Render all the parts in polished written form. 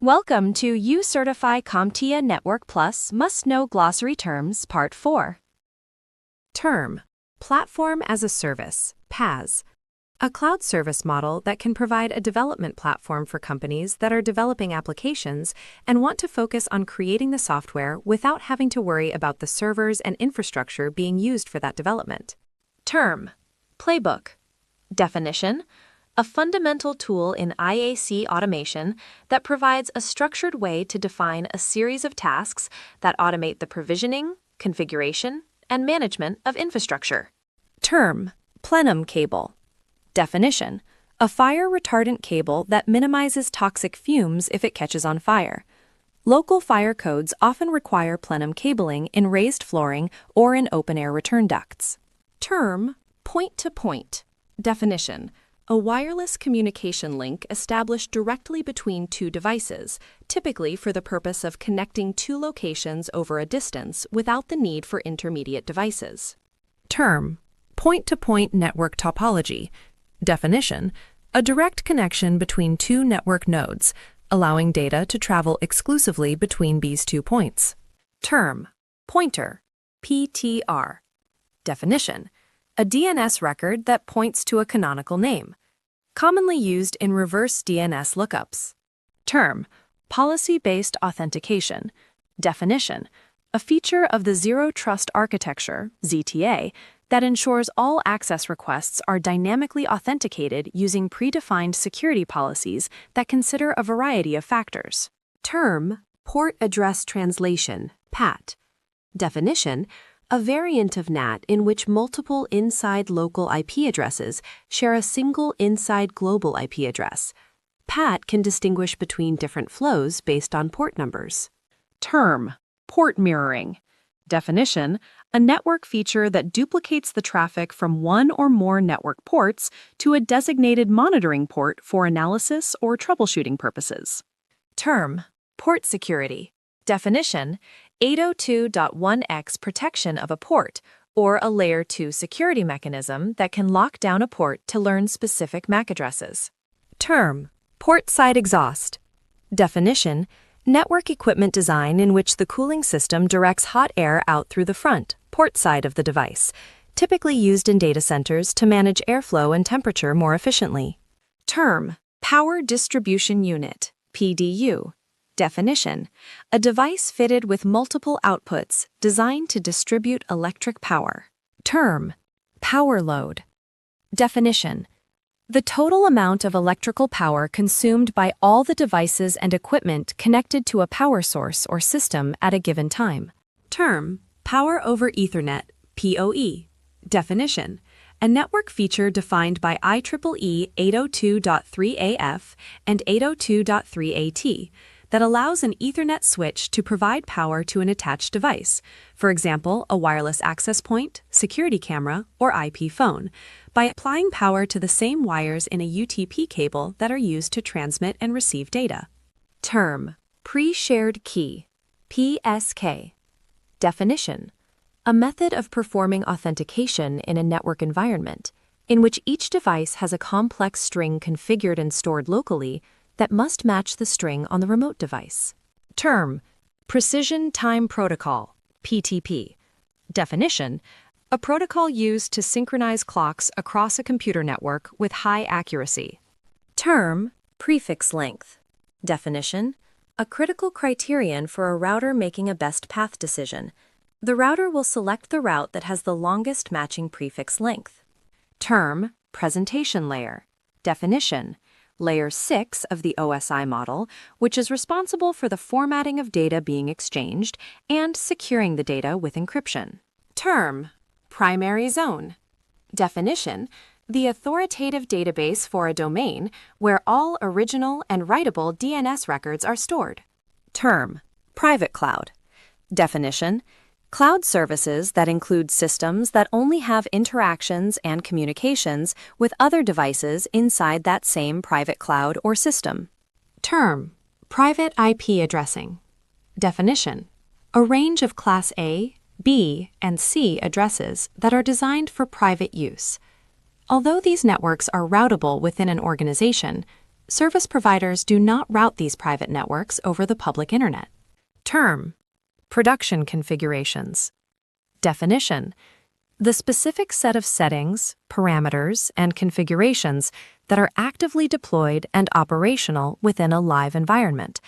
Welcome to uCertify CompTIA Network Plus Must-Know Glossary Terms Part 4. Term: Platform as a Service, PaaS. A cloud service model that can provide a development platform for companies that are developing applications and want to focus on creating the software without having to worry about the servers and infrastructure being used for that development. Term: Playbook. Definition: a fundamental tool in IAC automation that provides a structured way to define a series of tasks that automate the provisioning, configuration, and management of infrastructure. Term: Plenum cable. Definition: a fire-retardant cable that minimizes toxic fumes if it catches on fire. Local fire codes often require plenum cabling in raised flooring or in open-air return ducts. Term: Point-to-point. Definition: a wireless communication link established directly between two devices, typically for the purpose of connecting two locations over a distance without the need for intermediate devices. Term: Point-to-point network topology. Definition: a direct connection between two network nodes, allowing data to travel exclusively between these 2 points. Term: Pointer, PTR. Definition: a DNS record that points to a canonical name, commonly used in reverse DNS lookups. Term: Policy-based authentication. Definition: a feature of the Zero Trust Architecture, ZTA, that ensures all access requests are dynamically authenticated using predefined security policies that consider a variety of factors. Term: Port Address Translation, PAT. Definition: a variant of NAT in which multiple inside local IP addresses share a single inside global IP address. PAT can distinguish between different flows based on port numbers. Term: Port mirroring. Definition: a network feature that duplicates the traffic from one or more network ports to a designated monitoring port for analysis or troubleshooting purposes. Term: Port security. Definition: 802.1x protection of a port, or a Layer 2 security mechanism that can lock down a port to learn specific MAC addresses. Term: Port side exhaust. Definition: network equipment design in which the cooling system directs hot air out through the front, port side of the device, typically used in data centers to manage airflow and temperature more efficiently. Term: Power distribution unit, PDU. Definition: a device fitted with multiple outputs designed to distribute electric power. Term: Power load. Definition: the total amount of electrical power consumed by all the devices and equipment connected to a power source or system at a given time. Term: Power over Ethernet, PoE. Definition: a network feature defined by IEEE 802.3AF and 802.3AT that allows an Ethernet switch to provide power to an attached device, for example, a wireless access point, security camera, or IP phone, by applying power to the same wires in a UTP cable that are used to transmit and receive data. Term: Pre-shared key, PSK. Definition: a method of performing authentication in a network environment in which each device has a complex string configured and stored locally that must match the string on the remote device. Term: Precision Time Protocol, PTP. Definition: a protocol used to synchronize clocks across a computer network with high accuracy. Term: Prefix length. Definition: a critical criterion for a router making a best path decision. The router will select the route that has the longest matching prefix length. Term: Presentation layer. Definition: Layer 6 of the OSI model, which is responsible for the formatting of data being exchanged and securing the data with encryption. Term: Primary zone. Definition: the authoritative database for a domain where all original and writable DNS records are stored. Term: Private cloud. Definition: cloud services that include systems that only have interactions and communications with other devices inside that same private cloud or system. Term: Private IP addressing. Definition: a range of Class A, B, and C addresses that are designed for private use. Although these networks are routable within an organization, Service providers do not route these private networks over the public internet. Term: production configurations. Definition: the specific set of settings, parameters, and configurations that are actively deployed and operational within a live environment,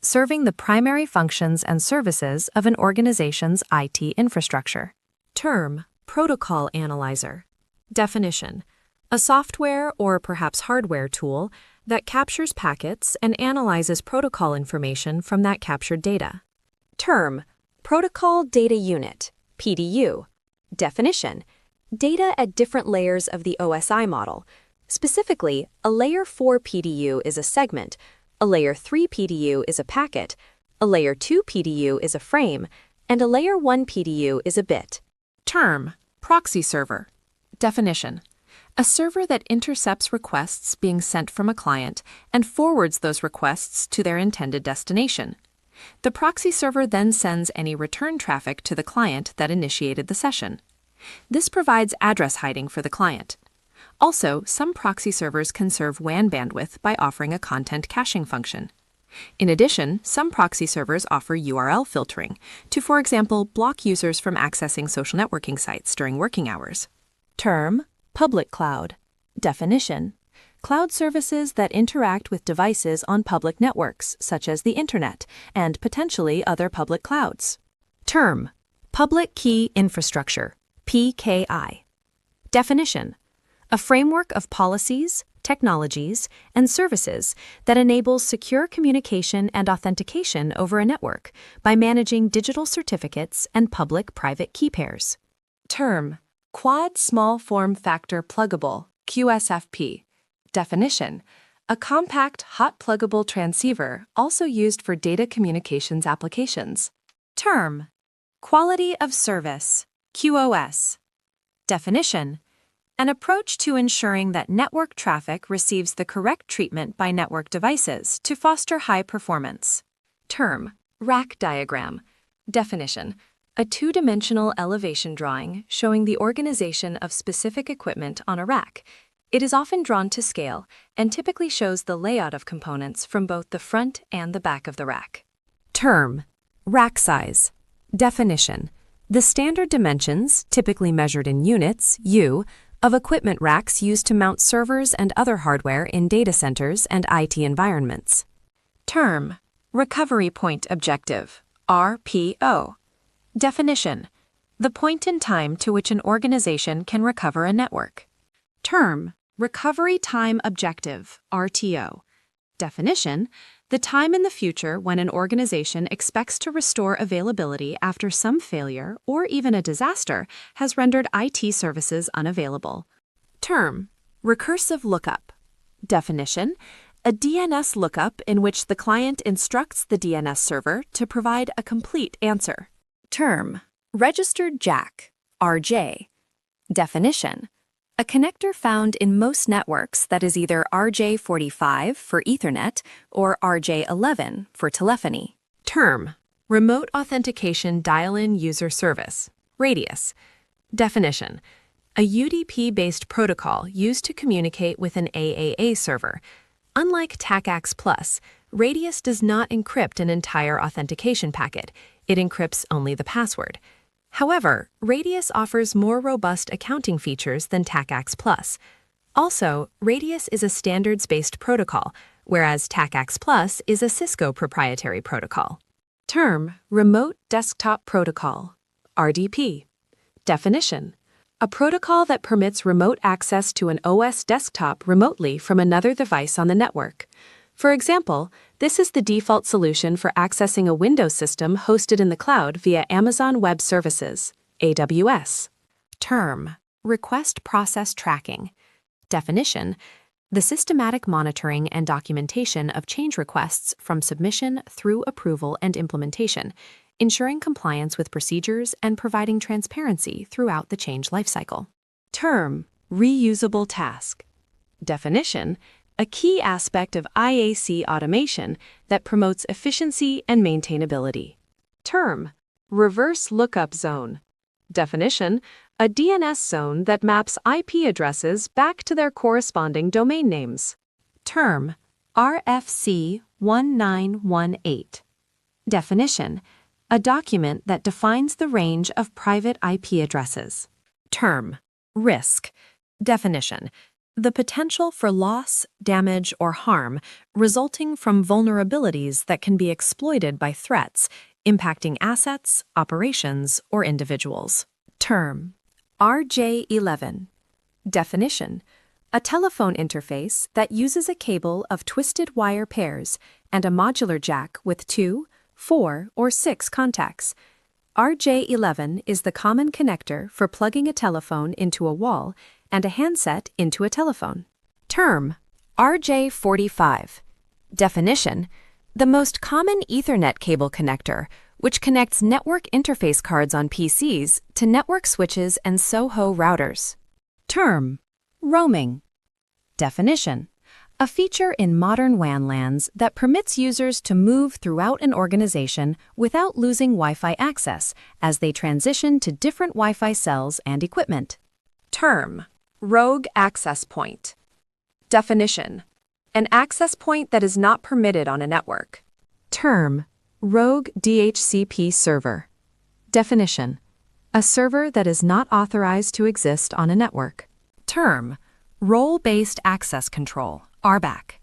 serving the primary functions and services of an organization's IT infrastructure. Term: protocol analyzer. Definition: a software or perhaps hardware tool that captures packets and analyzes protocol information from that captured data. Term: protocol data unit, PDU. Definition: data at different layers of the OSI model. Specifically, a Layer 4 PDU is a segment, a Layer 3 PDU is a packet, a Layer 2 PDU is a frame, and a Layer 1 PDU is a bit. Term: proxy server. Definition: a server that intercepts requests being sent from a client and forwards those requests to their intended destination. The proxy server then sends any return traffic to the client that initiated the session. This provides address hiding for the client. Also, some proxy servers can serve WAN bandwidth by offering a content caching function. In addition, some proxy servers offer URL filtering to, for example, block users from accessing social networking sites during working hours. Term: public cloud. Definition: cloud services that interact with devices on public networks, such as the Internet, and potentially other public clouds. Term: public key infrastructure, PKI. Definition: a framework of policies, technologies, and services that enables secure communication and authentication over a network by managing digital certificates and public-private key pairs. Term: quad small form factor pluggable, QSFP. Definition: a compact hot pluggable transceiver also used for data communications applications. Term: quality of service, QoS. Definition: an approach to ensuring that network traffic receives the correct treatment by network devices to foster high performance. Term: rack diagram. Definition: a two-dimensional elevation drawing showing the organization of specific equipment on a rack. It is often drawn to scale and typically shows the layout of components from both the front and the back of the rack. Term: rack size. Definition: the standard dimensions, typically measured in units, U, of equipment racks used to mount servers and other hardware in data centers and IT environments. Term: recovery point objective, RPO. Definition: the point in time to which an organization can recover a network. Term: recovery time objective, RTO. Definition: the time in the future when an organization expects to restore availability after some failure or even a disaster has rendered IT services unavailable. Term: recursive lookup. Definition: a DNS lookup in which the client instructs the DNS server to provide a complete answer. Term: registered jack, RJ. Definition: a connector found in most networks that is either RJ45 for Ethernet or RJ11 for telephony. Term: remote authentication dial-in user service, Radius. Definition: a UDP-based protocol used to communicate with an AAA server. Unlike TACAX+, Radius does not encrypt an entire authentication packet. It encrypts only the password. However, Radius offers more robust accounting features than TACAX+. Also, Radius is a standards-based protocol, whereas TACAX+ is a Cisco proprietary protocol. Term: remote desktop protocol, RDP. Definition: a protocol that permits remote access to an OS desktop remotely from another device on the network. For example, this is the default solution for accessing a Windows system hosted in the cloud via Amazon Web Services, AWS. Term: request process tracking. Definition: the systematic monitoring and documentation of change requests from submission through approval and implementation, ensuring compliance with procedures and providing transparency throughout the change lifecycle. Term: reusable task. Definition: a key aspect of IAC automation that promotes efficiency and maintainability. Term: reverse lookup zone. Definition: a DNS zone that maps IP addresses back to their corresponding domain names. Term: RFC 1918. Definition: a document that defines the range of private IP addresses. Term: risk. Definition: the potential for loss, damage, or harm resulting from vulnerabilities that can be exploited by threats impacting assets, operations, or individuals. Term: RJ11. Definition: a telephone interface that uses a cable of twisted wire pairs and a modular jack with 2, 4, or 6 contacts. RJ11 is the common connector for plugging a telephone into a wall and a handset into a telephone. Term: RJ45. Definition: the most common Ethernet cable connector, which connects network interface cards on PCs to network switches and SOHO routers. Term: roaming. Definition: a feature in modern WAN LANs that permits users to move throughout an organization without losing Wi-Fi access as they transition to different Wi-Fi cells and equipment. Term: rogue access point. Definition: an access point that is not permitted on a network. Term: rogue DHCP server. Definition: a server that is not authorized to exist on a network. Term: role-based access control, RBAC.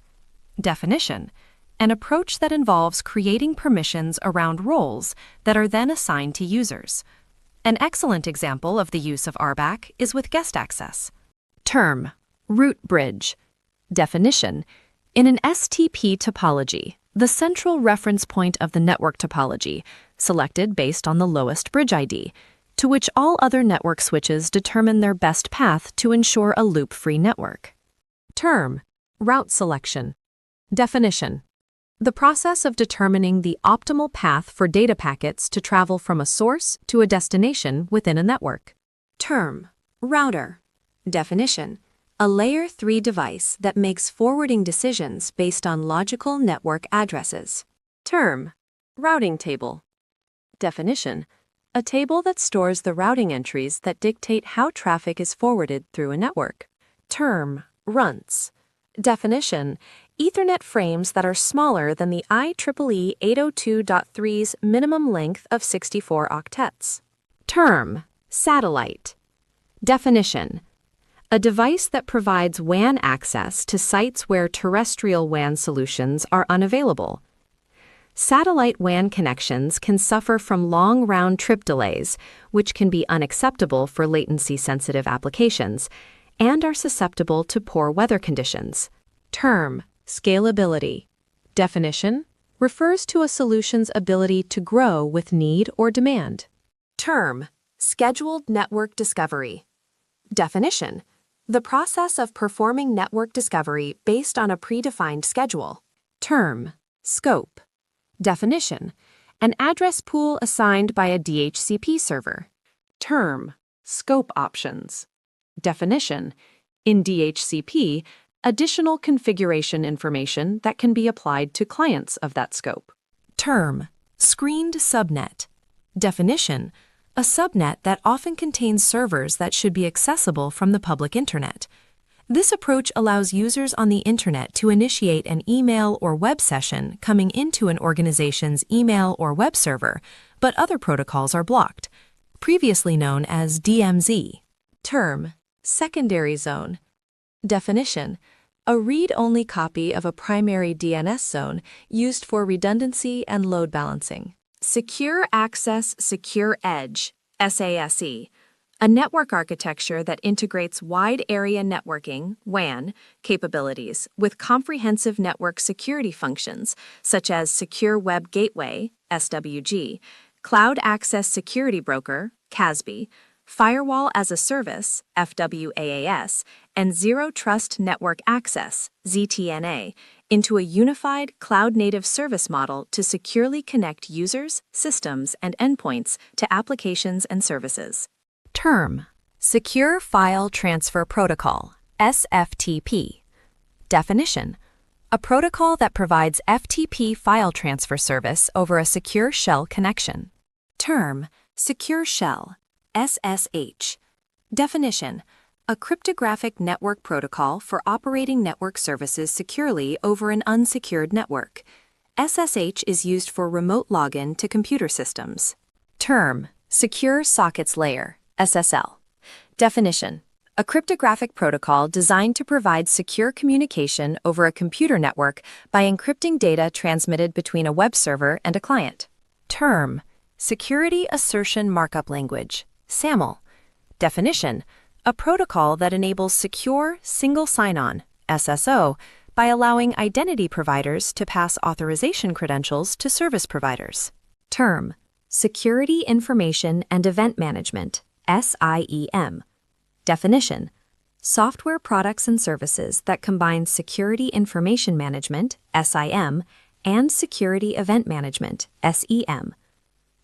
Definition: an approach that involves creating permissions around roles that are then assigned to users. An excellent example of the use of RBAC is with guest access. Term: root bridge. Definition: in an STP topology, the central reference point of the network topology, selected based on the lowest bridge ID, to which all other network switches determine their best path to ensure a loop-free network. Term: route selection. Definition: the process of determining the optimal path for data packets to travel from a source to a destination within a network. Term: router. Definition: a Layer 3 device that makes forwarding decisions based on logical network addresses. Term: routing table. Definition: a table that stores the routing entries that dictate how traffic is forwarded through a network. Term: runts. Definition: Ethernet frames that are smaller than the IEEE 802.3's minimum length of 64 octets. Term: satellite. Definition: a device that provides WAN access to sites where terrestrial WAN solutions are unavailable. Satellite WAN connections can suffer from long round-trip delays, which can be unacceptable for latency-sensitive applications, and are susceptible to poor weather conditions. Term: scalability. Definition: refers to a solution's ability to grow with need or demand. Term: scheduled network discovery. Definition: the process of performing network discovery based on a predefined schedule. Term: scope. Definition: an address pool assigned by a DHCP server. Term: scope options. Definition: in DHCP, additional configuration information that can be applied to clients of that scope. Term: screened subnet. Definition: a subnet that often contains servers that should be accessible from the public internet. This approach allows users on the internet to initiate an email or web session coming into an organization's email or web server, but other protocols are blocked, previously known as DMZ. Term: secondary zone. Definition: a read-only copy of a primary DNS zone used for redundancy and load balancing. Secure Access Secure Edge, SASE. A network architecture that integrates wide area networking, WAN, capabilities with comprehensive network security functions such as Secure Web Gateway, SWG, Cloud Access Security Broker, CASB, Firewall as a Service, FWaaS, and Zero Trust Network Access, ZTNA, into a unified cloud-native service model to securely connect users, systems, and endpoints to applications and services. Term: Secure File Transfer Protocol, SFTP. Definition: a protocol that provides FTP file transfer service over a secure shell connection. Term: Secure Shell, SSH. Definition: a cryptographic network protocol for operating network services securely over an unsecured network. SSH is used for remote login to computer systems. Term: Secure Sockets Layer, SSL. Definition: a cryptographic protocol designed to provide secure communication over a computer network by encrypting data transmitted between a web server and a client. Term: Security Assertion Markup Language, SAML. Definition: a protocol that enables secure single sign-on, SSO, by allowing identity providers to pass authorization credentials to service providers. Term: Security Information and Event Management, SIEM. Definition: software products and services that combine security information management, SIM, and security event management, SEM.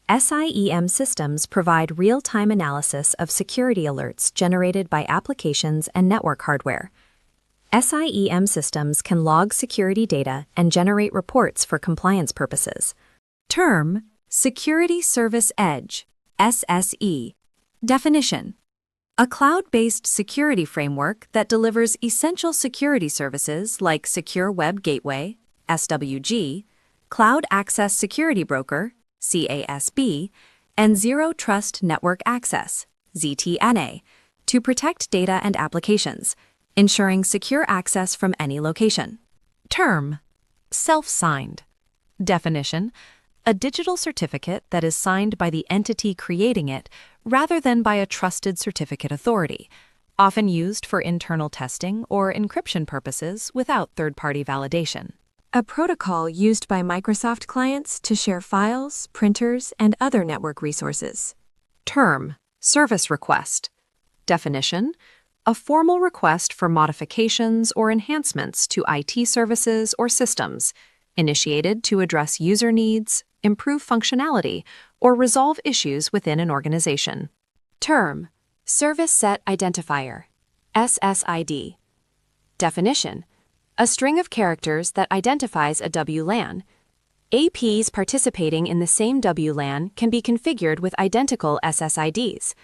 SIEM systems provide real-time analysis of security alerts generated by applications and network hardware. SIEM systems can log security data and generate reports for compliance purposes. Term: Security Service Edge, SSE. Definition: a cloud-based security framework that delivers essential security services like Secure Web Gateway, SWG, Cloud Access Security Broker, CASB, and Zero Trust Network Access, ZTNA, to protect data and applications, ensuring secure access from any location. Term: self-signed. Definition: a digital certificate that is signed by the entity creating it rather than by a trusted certificate authority, often used for internal testing or encryption purposes without third-party validation. A protocol used by Microsoft clients to share files, printers, and other network resources. Term: service request. Definition: a formal request for modifications or enhancements to IT services or systems, initiated to address user needs, improve functionality, or resolve issues within an organization. Term: Service Set Identifier, SSID. Definition: a string of characters that identifies a WLAN. APs participating in the same WLAN can be configured with identical SSIDs.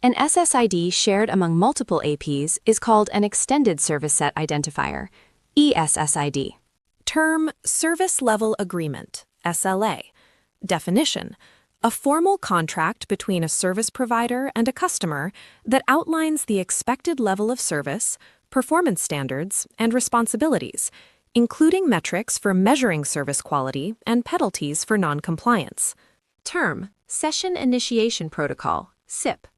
An SSID shared among multiple APs is called an Extended Service Set Identifier, ESSID. Term: Service Level Agreement, SLA. Definition: a formal contract between a service provider and a customer that outlines the expected level of service, performance standards, and responsibilities, including metrics for measuring service quality and penalties for non-compliance. Term: Session Initiation Protocol, SIP.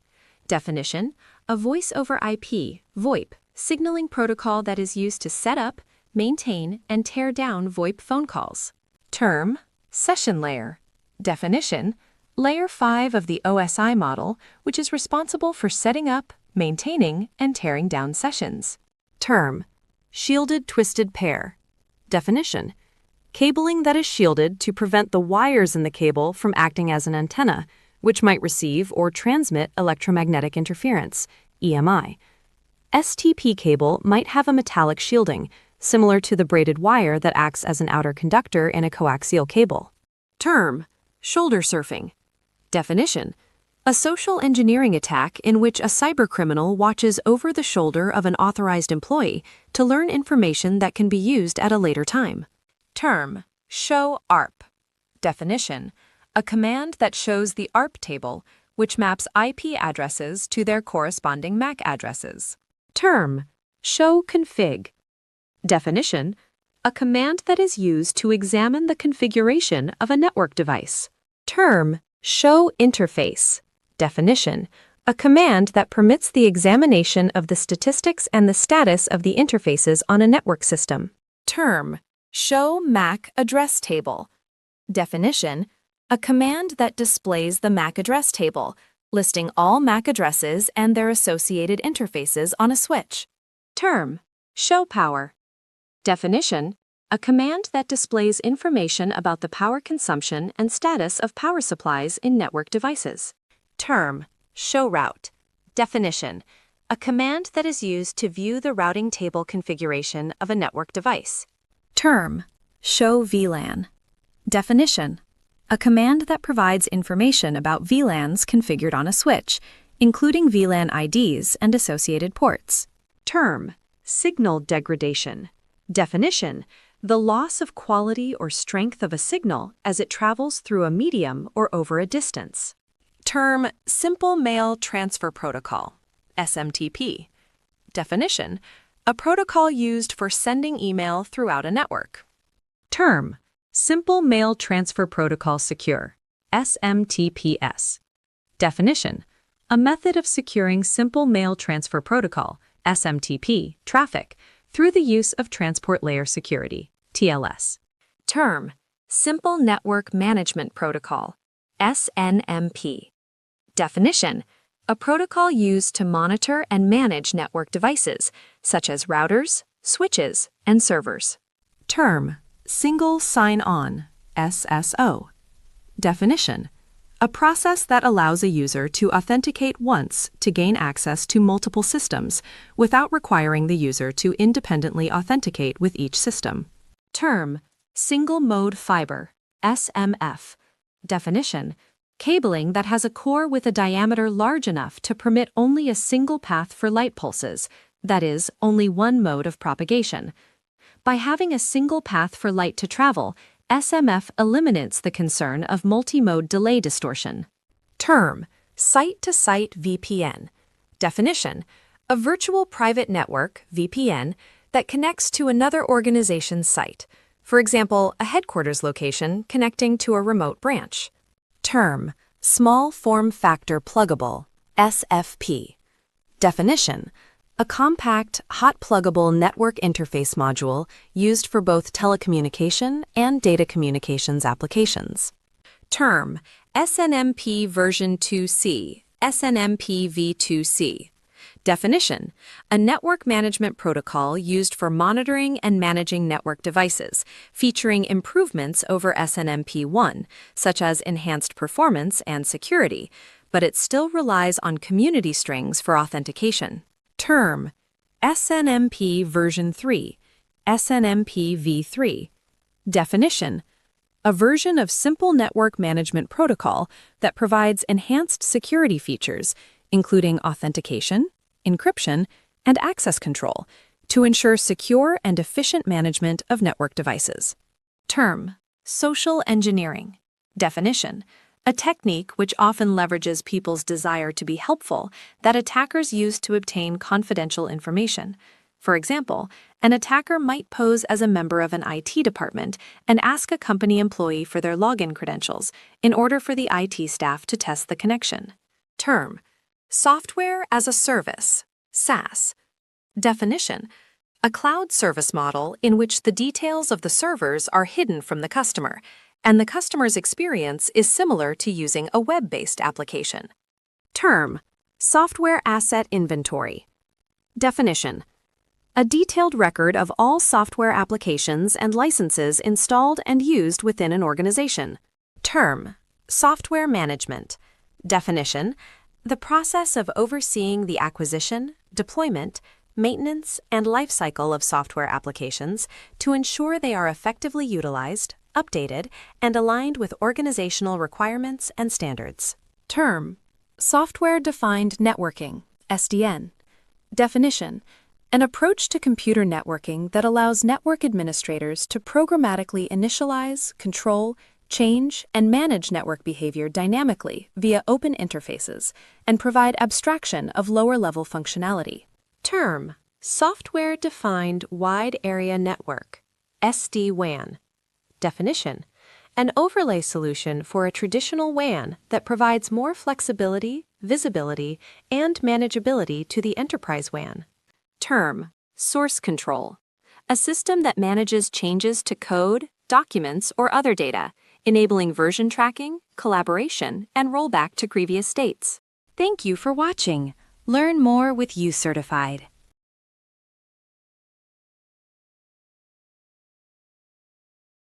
Definition: a voice over IP, VoIP, signaling protocol that is used to set up, maintain, and tear down VoIP phone calls. Term: Session Layer. Definition: Layer 5 of the OSI model, which is responsible for setting up, maintaining, and tearing down sessions. Term: Shielded Twisted Pair. Definition: cabling that is shielded to prevent the wires in the cable from acting as an antenna, which might receive or transmit electromagnetic interference, EMI. STP cable might have a metallic shielding, similar to the braided wire that acts as an outer conductor in a coaxial cable. Term: Shoulder surfing. Definition: a social engineering attack in which a cybercriminal watches over the shoulder of an authorized employee to learn information that can be used at a later time. Term: Show ARP. Definition: a command that shows the ARP table, which maps IP addresses to their corresponding MAC addresses. Term: Show config. Definition: a command that is used to examine the configuration of a network device. Term: Show interface. Definition: a command that permits the examination of the statistics and the status of the interfaces on a network system. Term: Show MAC address table. Definition: a command that displays the MAC address table, listing all MAC addresses and their associated interfaces on a switch. Term: Show power. Definition: a command that displays information about the power consumption and status of power supplies in network devices. Term: Show route. Definition: a command that is used to view the routing table configuration of a network device. Term: Show VLAN. Definition: a command that provides information about VLANs configured on a switch, including VLAN IDs and associated ports. Term: signal degradation. Definition: the loss of quality or strength of a signal as it travels through a medium or over a distance. Term: Simple Mail Transfer Protocol, SMTP. Definition: a protocol used for sending email throughout a network. Term: Simple Mail Transfer Protocol Secure, SMTPS. Definition: a method of securing Simple Mail Transfer Protocol, SMTP, traffic through the use of Transport Layer Security, TLS. Term: Simple Network Management Protocol, SNMP. Definition: a protocol used to monitor and manage network devices, such as routers, switches, and servers. Term: Single Sign-On, SSO. Definition: a process that allows a user to authenticate once to gain access to multiple systems without requiring the user to independently authenticate with each system. Term: Single Mode Fiber, SMF. Definition: cabling that has a core with a diameter large enough to permit only a single path for light pulses, that is, only one mode of propagation. By having a single path for light to travel, SMF eliminates the concern of multi-mode delay distortion. Term: Site-to-Site VPN. Definition: a virtual private network, VPN, that connects to another organization's site, for example, a headquarters location connecting to a remote branch. Term: Small Form Factor Pluggable, SFP. Definition: a compact, hot pluggable network interface module used for both telecommunication and data communications applications. Term: SNMP version 2C, SNMP v2C. Definition: a network management protocol used for monitoring and managing network devices, featuring improvements over SNMP1, such as enhanced performance and security, but it still relies on community strings for authentication. Term: SNMP version 3, SNMP v3. Definition: a version of simple network management protocol that provides enhanced security features, including authentication, encryption, and access control, to ensure secure and efficient management of network devices. Term: social engineering. Definition: a technique which often leverages people's desire to be helpful that attackers use to obtain confidential information. For example, an attacker might pose as a member of an IT department and ask a company employee for their login credentials in order for the IT staff to test the connection. Term: Software as a Service, SaaS. Definition: a cloud service model in which the details of the servers are hidden from the customer, and the customer's experience is similar to using a web-based application. Term: Software Asset Inventory. Definition: a detailed record of all software applications and licenses installed and used within an organization. Term: Software Management. Definition: the process of overseeing the acquisition, deployment, maintenance, and lifecycle of software applications to ensure they are effectively utilized, updated, and aligned with organizational requirements and standards. Term: Software-Defined Networking, SDN. Definition: an approach to computer networking that allows network administrators to programmatically initialize, control, change, and manage network behavior dynamically via open interfaces, and provide abstraction of lower-level functionality. Term: Software-Defined Wide Area Network, SD-WAN. Definition: an overlay solution for a traditional WAN that provides more flexibility, visibility, and manageability to the enterprise WAN. Term: Source Control. A system that manages changes to code, documents, or other data, enabling version tracking, collaboration, and rollback to previous states. Thank you for watching. Learn more with uCertified.